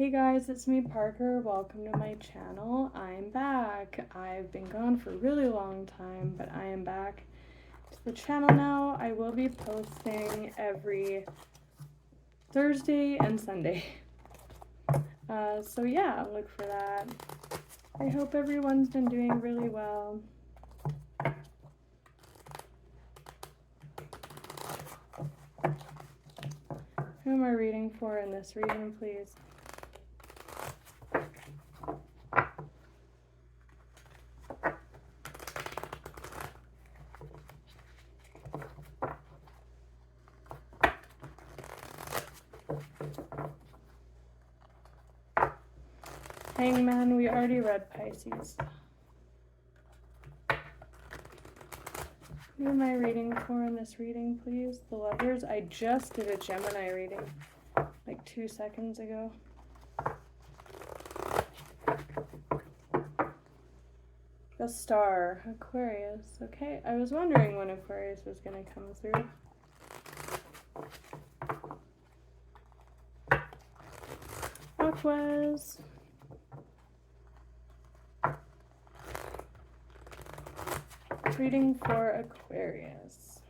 Hey guys, it's me Parker. Welcome to my channel. I'm back. I've been gone for a really long time, but I am back to the channel now. I will be posting every Thursday and Sunday. So yeah, look for that. I hope everyone's been doing really well. Who am I reading for in this reading, please? Hangman, we already read Pisces. Who am I reading for in this reading, please? The Lovers. I just did a Gemini reading like 2 seconds ago. The Star, Aquarius. Okay, I was wondering when Aquarius was going to come through. Aquas. Reading for Aquarius.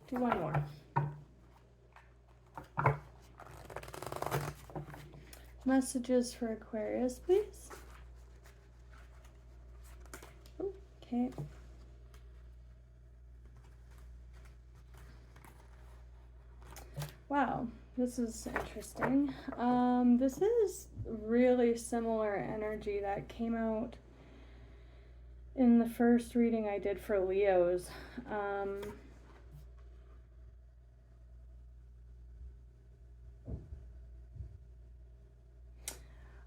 Do one more. Messages for Aquarius, please. Okay. Wow, this is interesting. This is really similar energy that came out in the first reading I did for Leos.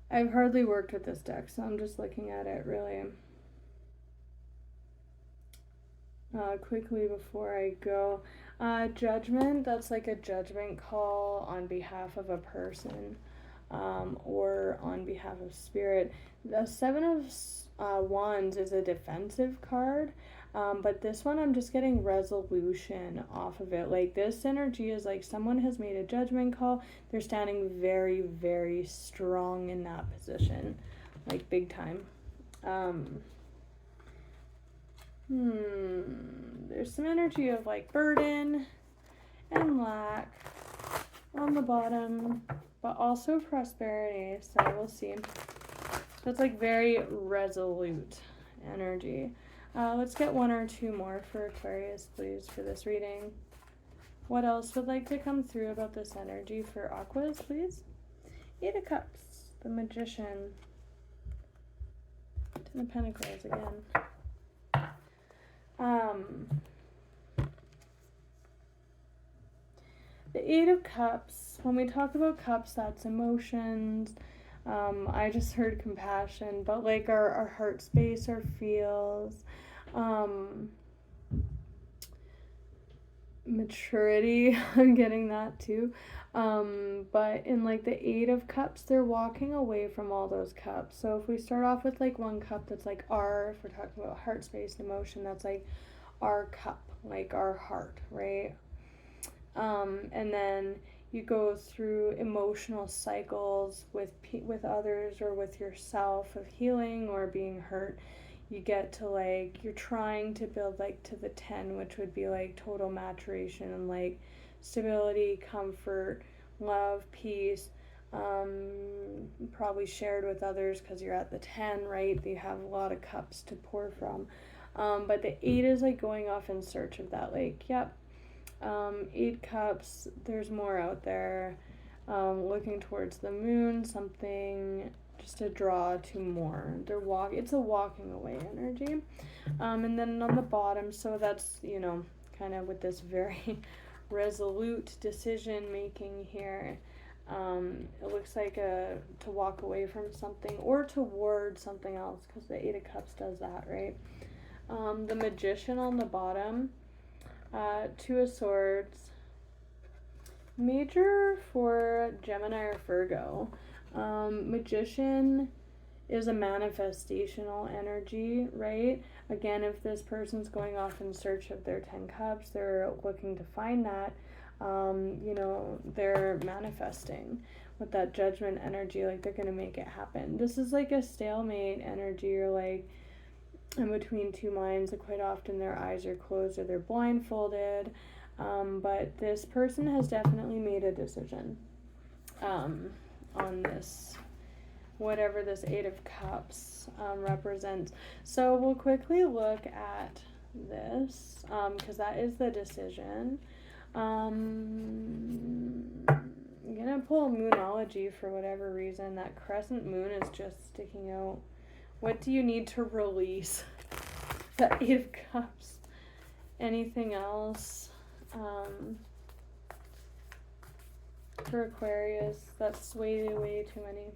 I've hardly worked with this deck, so I'm just looking at it really quickly before I go. Judgment, that's like a judgment call on behalf of a person or on behalf of spirit. The Seven of Wands is a defensive card, but this one I'm just getting resolution off of it. Like, this energy is like someone has made a judgment call. They're standing very, very strong in that position, like big time. There's some energy of like burden and lack on the bottom, but also prosperity, so we'll see. So it's like very resolute energy. Let's get one or two more for Aquarius, please, for this reading. What else would like to come through about this energy for Aquas, please? 8 of Cups, the Magician, 10 of Pentacles again. The 8 of Cups, when we talk about cups, that's emotions. I just heard compassion, but like our heart space, our feels, maturity, I'm getting that too. But in like the 8 of Cups, they're walking away from all those cups. So if we start off with like one cup that's like if we're talking about heart space and emotion, that's like our cup, like our heart, right? And then you go through emotional cycles with others or with yourself of healing or being hurt. You get to like, you're trying to build like to the 10, which would be like total maturation and like stability, comfort, love, peace, probably shared with others because you're at the 10, right? You have a lot of cups to pour from. But the 8 is like going off in search of that, like, yep. 8 Cups, there's more out there, looking towards the moon, something just to draw to more. It's a walking away energy. And then on the bottom, so that's, you know, kind of with this very resolute decision making here. It looks like to walk away from something or toward something else, because the 8 of Cups does that, right? The Magician on the bottom, 2 of Swords, major for Gemini or Virgo. Magician is a manifestational energy, right? Again, if this person's going off in search of their 10 cups, they're looking to find that. You know, they're manifesting with that Judgment energy, like they're gonna make it happen. This is like a stalemate energy, or like in between two minds. Like quite often their eyes are closed or they're blindfolded, but this person has definitely made a decision on this, whatever this Eight of Cups represents. So we'll quickly look at this, because that is the decision. I'm gonna pull Moonology for whatever reason. That crescent moon is just sticking out. What do you need to release? The Eight of Cups. Anything else? For Aquarius, that's way too many.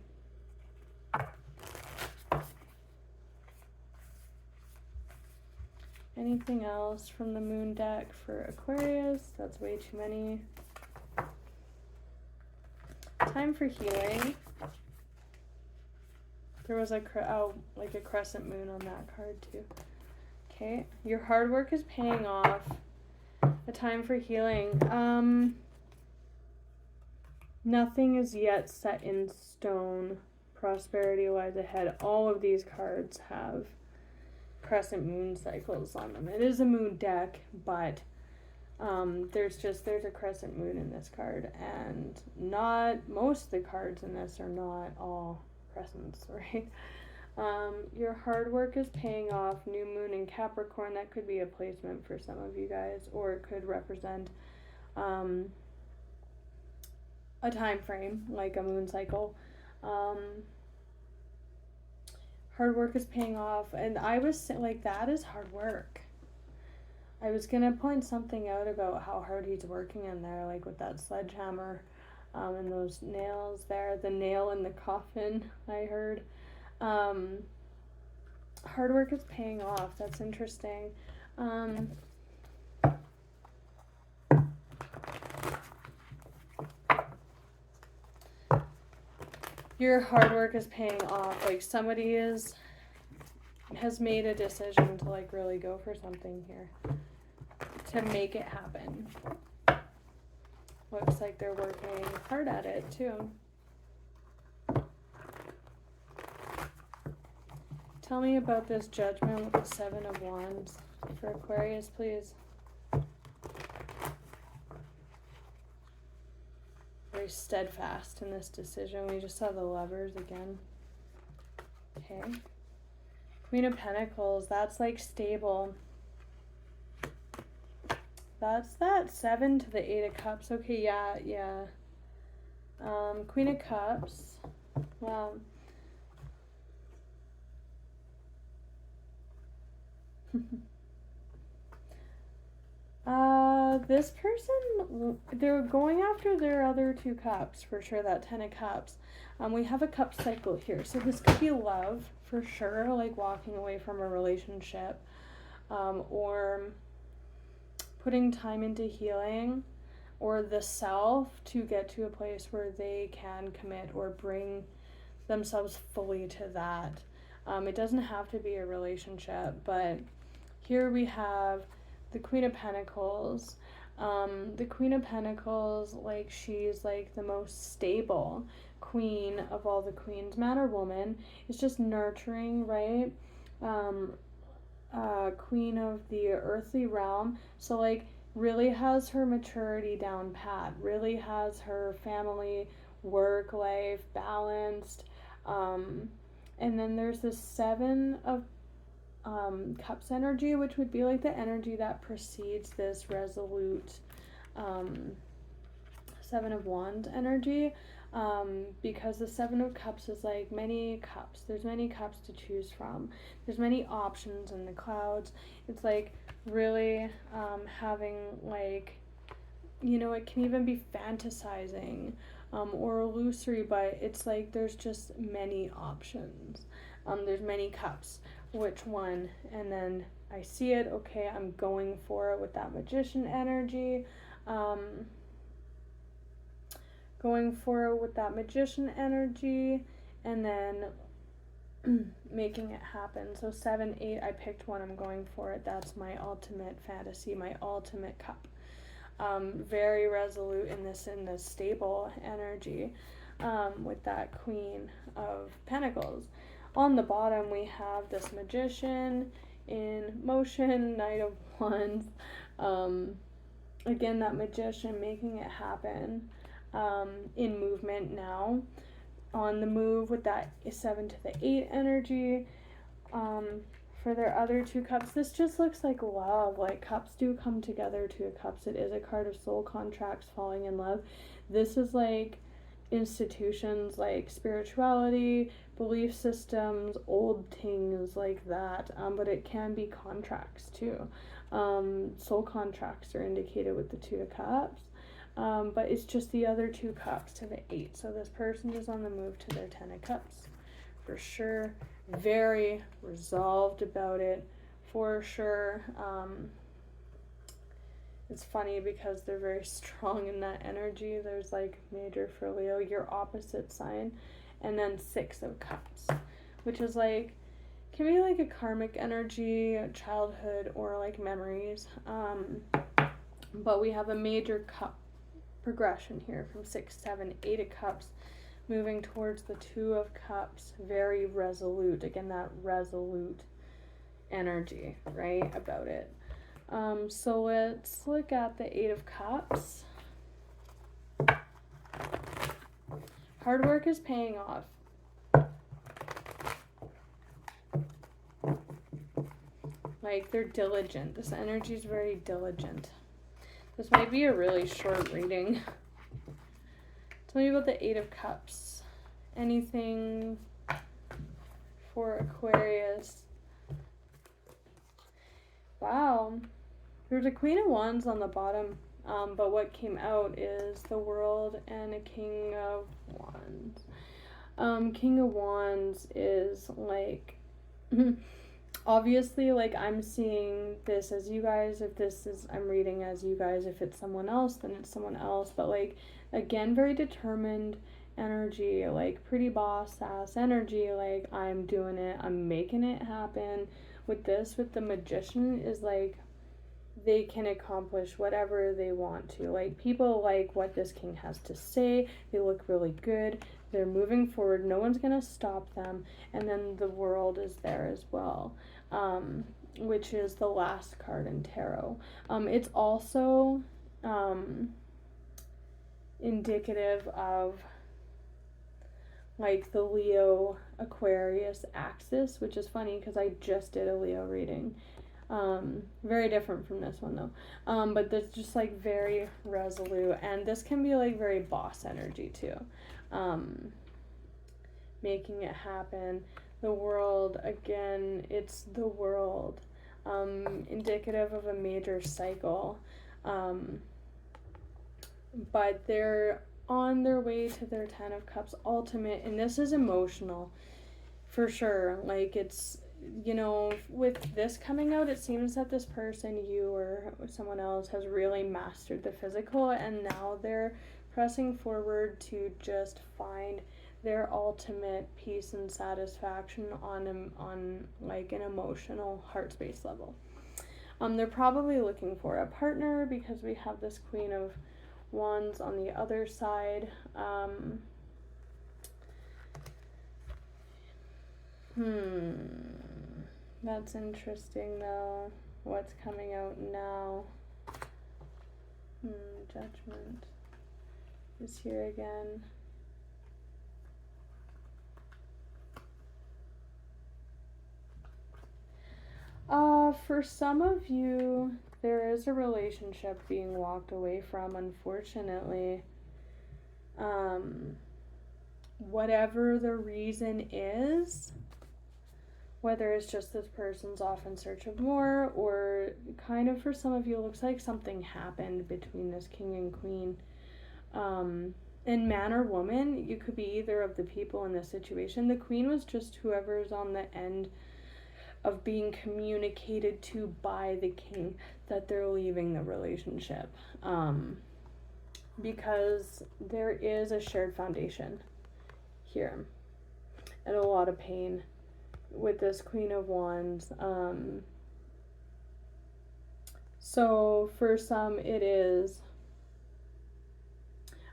Anything else from the moon deck for Aquarius? That's way too many. Time for healing. There was like a crescent moon on that card too. Okay, your hard work is paying off. A time for healing. Nothing is yet set in stone. Prosperity lies ahead. All of these cards have crescent moon cycles on them. It is a moon deck, but there's a crescent moon in this card, and not most of the cards in this are not all crescents, right? Your hard work is paying off. New moon in Capricorn, that could be a placement for some of you guys, or it could represent a time frame, like a moon cycle. Hard work is paying off, and I was like, that is hard work. I was gonna point something out about how hard he's working in there, like with that sledgehammer, and those nails there, the nail in the coffin, I heard. Hard work is paying off. That's interesting. Your hard work is paying off. Like somebody has made a decision to like really go for something here, to make it happen. Looks like they're working hard at it too. Tell me about this Judgment with the Seven of Wands for Aquarius, please. Very steadfast in this decision. We just saw the Lovers again. Okay. Queen of Pentacles, that's like stable. That's that 7 to the 8 of Cups. Okay, yeah. Queen of Cups. Wow. This person, they're going after their other 2 cups for sure, that 10 of Cups. We have a cup cycle here, so this could be love for sure, like walking away from a relationship, or putting time into healing, or the self to get to a place where they can commit or bring themselves fully to that. It doesn't have to be a relationship, but here we have the Queen of Pentacles. The Queen of Pentacles, like she's like the most stable queen of all the queens, man or woman. It's just nurturing, right? Queen of the earthly realm. So like really has her maturity down pat, really has her family, work, life balanced. And then there's this 7 of Cups energy, which would be like the energy that precedes this resolute 7 of Wands energy, because the 7 of Cups is like many cups. There's many cups to choose from. There's many options in the clouds. It's like really having like, you know, it can even be fantasizing or illusory, but it's like there's just many options. There's many cups. Which one? And then I see it, okay, I'm going for it with that Magician energy. Going for it with that Magician energy, and then making it happen. So 7, 8, I picked one, I'm going for it. That's my ultimate fantasy, my ultimate cup. very resolute in this stable energy, with that Queen of Pentacles. On the bottom, we have this Magician in motion, Knight of Wands. Again, that Magician making it happen, in movement now. On the move with that 7 to the 8 energy. For their other 2 cups, this just looks like love. Like, cups do come together. 2 of Cups, it is a card of soul contracts, falling in love. This is like institutions, like spirituality, belief systems, old things like that. But it can be contracts too. Soul contracts are indicated with the 2 of Cups. But it's just the other 2 cups to the 8. So this person is on the move to their 10 of Cups. For sure. Very resolved about it. For sure. It's funny because they're very strong in that energy. There's like major for Leo, your opposite sign. And then 6 of Cups. Which is like, can be like a karmic energy, childhood, or like memories. But we have a major cup progression here from 6, 7, 8 of Cups, moving towards the 2 of Cups, very resolute. Again, that resolute energy, right, about it. So let's look at the 8 of Cups. Hard work is paying off. Like, they're diligent. This energy is very diligent. This might be a really short reading. Tell me about the 8 of Cups. Anything for Aquarius? Wow. There's a Queen of Wands on the bottom, but what came out is the World and a King of Wands. King of Wands is like... Obviously, like, I'm seeing this as you guys. If this is, I'm reading as you guys. If it's someone else, then it's someone else. But, like, again, very determined energy. Like, pretty boss-ass energy. Like, I'm doing it. I'm making it happen. With this, with the Magician, is, like, they can accomplish whatever they want to. Like, people like what this king has to say. They look really good. They're moving forward. No one's going to stop them. And then the World is there as well, which is the last card in tarot. It's also indicative of, like, the Leo Aquarius axis, which is funny because I just did a Leo reading. Very different from this one though. But that's just like very resolute, and this can be like very boss energy too. Making it happen. The World, again, it's the World. Indicative of a major cycle. But they're on their way to their 10 of Cups ultimate, and this is emotional for sure. Like, it's, you know, with this coming out, it seems that this person, you or someone else, has really mastered the physical, and now they're pressing forward to just find their ultimate peace and satisfaction on like an emotional heart space level. They're probably looking for a partner because we have this Queen of Wands on the other side. That's interesting though. What's coming out now? Judgment is here again. For some of you, there is a relationship being walked away from, unfortunately. Whatever the reason is, whether it's just this person's off in search of more, or kind of for some of you, it looks like something happened between this king and queen. And man or woman, you could be either of the people in this situation. The queen was just whoever's on the end of being communicated to by the king that they're leaving the relationship. Because there is a shared foundation here and a lot of pain with this Queen of Wands. So for some it is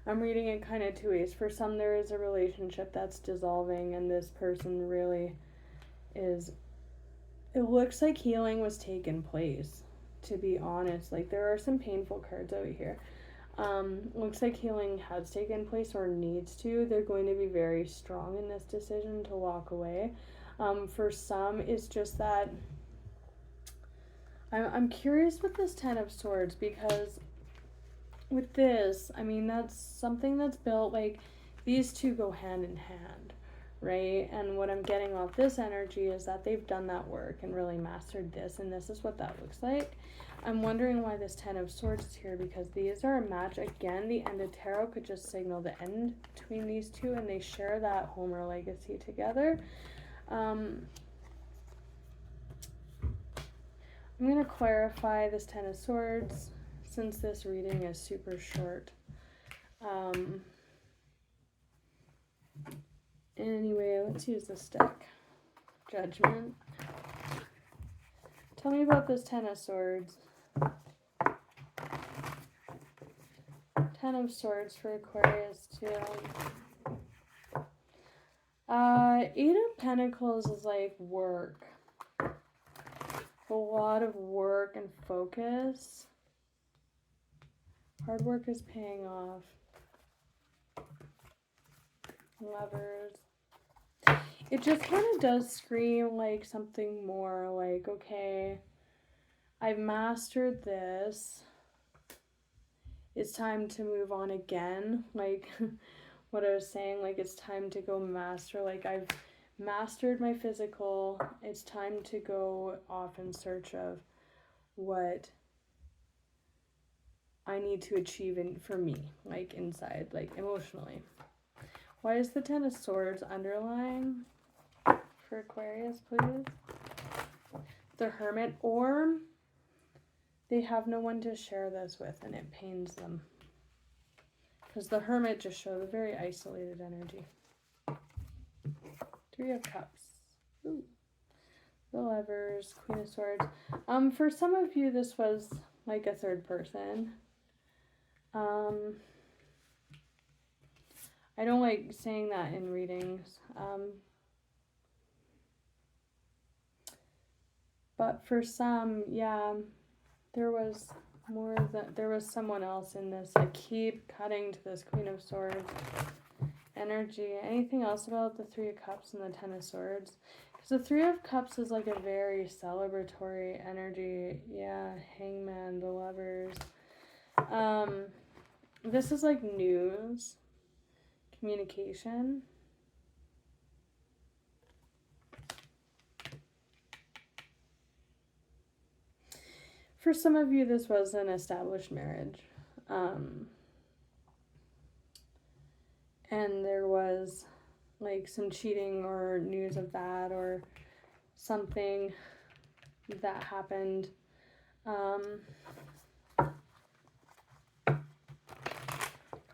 I'm reading it kind of two ways. For some, there is a relationship that's dissolving, and this person really is. It looks like healing was taking place, to be honest. Like, there are some painful cards out here. Looks like healing has taken place or needs to. They're going to be very strong in this decision to walk away. For some, it's just that I'm curious with this Ten of Swords, because with this, I mean, that's something that's built, like, these two go hand in hand, right? And what I'm getting off this energy is that they've done that work and really mastered this, and this is what that looks like. I'm wondering why this Ten of Swords is here, because these are a match. Again, the end of tarot could just signal the end between these two, and they share that home or legacy together. I'm going to clarify this Ten of Swords since this reading is super short. Anyway, let's use this deck. Judgment. Tell me about this Ten of Swords. Ten of Swords for Aquarius too. Eight of Pentacles is like work. A lot of work and focus. Hard work is paying off. Lovers. It just kind of does scream like something more, like, okay, I've mastered this. It's time to move on again. Like what I was saying, like, it's time to go master. Like, I've mastered my physical. It's time to go off in search of what I need to achieve for me, like inside, like emotionally. Why is the Ten of Swords underlying for Aquarius, please? The Hermit, or they have no one to share this with and it pains them. Because the Hermit just shows a very isolated energy. Three of Cups. Ooh. The Lovers, Queen of Swords. For some of you, this was like a third person. I don't like saying that in readings. But for some, yeah, there was someone else in this. I keep cutting to this Queen of Swords energy. Anything else about the Three of Cups and the Ten of Swords? Because the Three of Cups is like a very celebratory energy. Yeah, Hangman, the Lovers. This is like news, communication. For some of you, this was an established marriage. And there was like some cheating or news of that, or something that happened.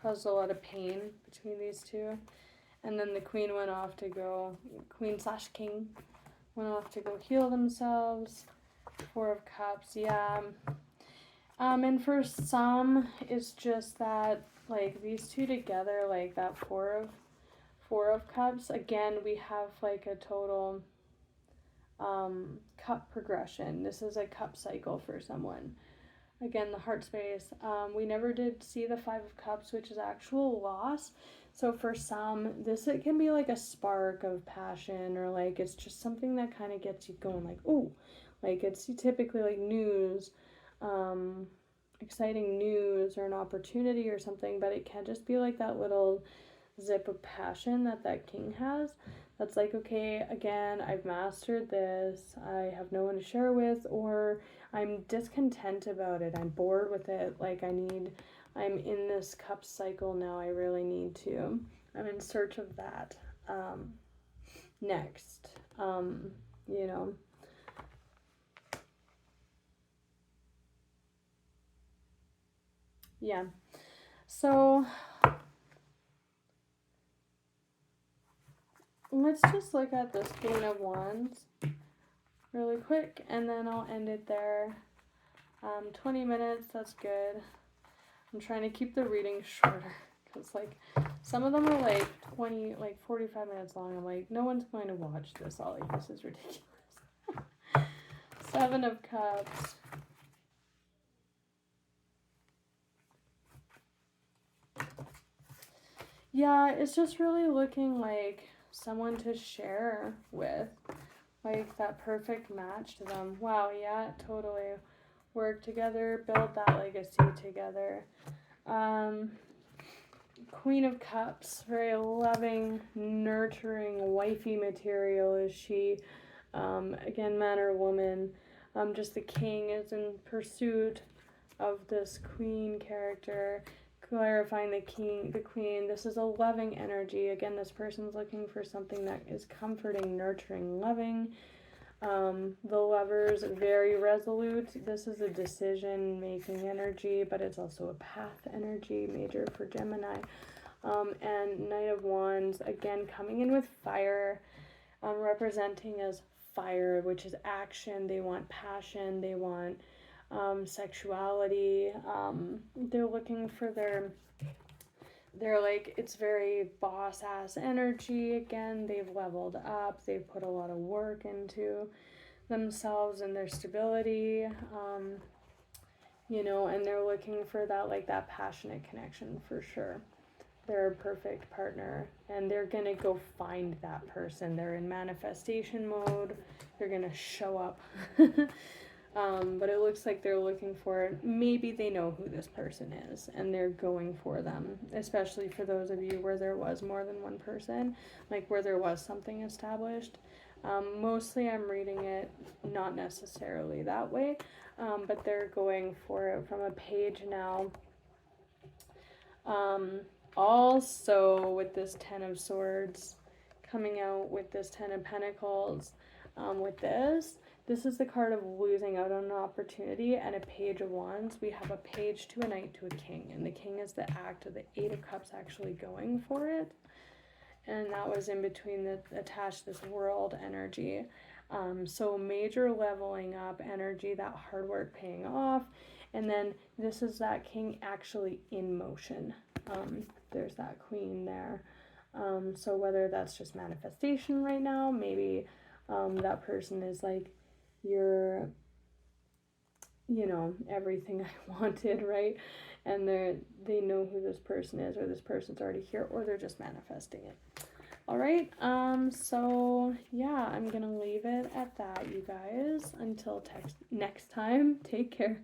Caused a lot of pain between these two. And then the Queen went off to go, Queen/King went off to go heal themselves. Four of Cups, yeah. And for some, it's just that, like, these two together, like that Four of Cups, again, we have like a total cup progression. This is a cup cycle for someone. Again, the heart space. We never did see the Five of Cups, which is actual loss. So for some, it can be like a spark of passion, or like it's just something that kind of gets you going, like, oh, like it's typically like news, exciting news or an opportunity or something, but it can just be like that little zip of passion that King has. That's like, okay, again, I've mastered this. I have no one to share with, or I'm discontent about it. I'm bored with it. Like I'm in this cup cycle now. I really need to. I'm in search of that. Next, you know. Yeah. So let's just look at this Queen of Wands really quick, and then I'll end it there. 20 minutes, that's good. I'm trying to keep the reading shorter It's like, some of them are like 20, like 45 minutes long. I'm like, no one's going to watch this. All like, this is ridiculous. Seven of Cups. Yeah, it's just really looking like someone to share with. Like that perfect match to them. Wow, yeah, totally. Work together, build that legacy together. Queen of Cups, very loving, nurturing, wifey material is she. Again, man or woman. Just the king is in pursuit of this queen character, clarifying the king, the queen. This is a loving energy. Again, this person's looking for something that is comforting, nurturing, loving. The Lovers, very resolute. This is a decision-making energy, but it's also a path energy, major for Gemini. And Knight of Wands, again, coming in with fire, representing as fire, which is action. They want passion. They want sexuality. They're looking for they're like, it's very boss ass energy. Again, they've leveled up. They've put a lot of work into themselves and their stability. You know, and they're looking for that, like that passionate connection for sure. They're a perfect partner, and they're gonna go find that person. They're in manifestation mode. They're gonna show up. But it looks like they're looking for, maybe they know who this person is and they're going for them, especially for those of you where there was more than one person, like where there was something established. Mostly I'm reading it not necessarily that way, but they're going for it from a page now. Also with this Ten of Swords coming out with this Ten of Pentacles, with this is the card of losing out on an opportunity, and a Page of Wands. We have a page to a knight to a king, and the king is the act of the Eight of Cups actually going for it. And that was in between the attached this world energy. So major leveling up energy, that hard work paying off. And then this is that king actually in motion. There's that queen there. So whether that's just manifestation right now, maybe that person is like, you're, you know, everything I wanted, right? And they know who this person is, or this person's already here, or they're just manifesting it. All right, so yeah, I'm gonna leave it at that, you guys. Until next time, take care.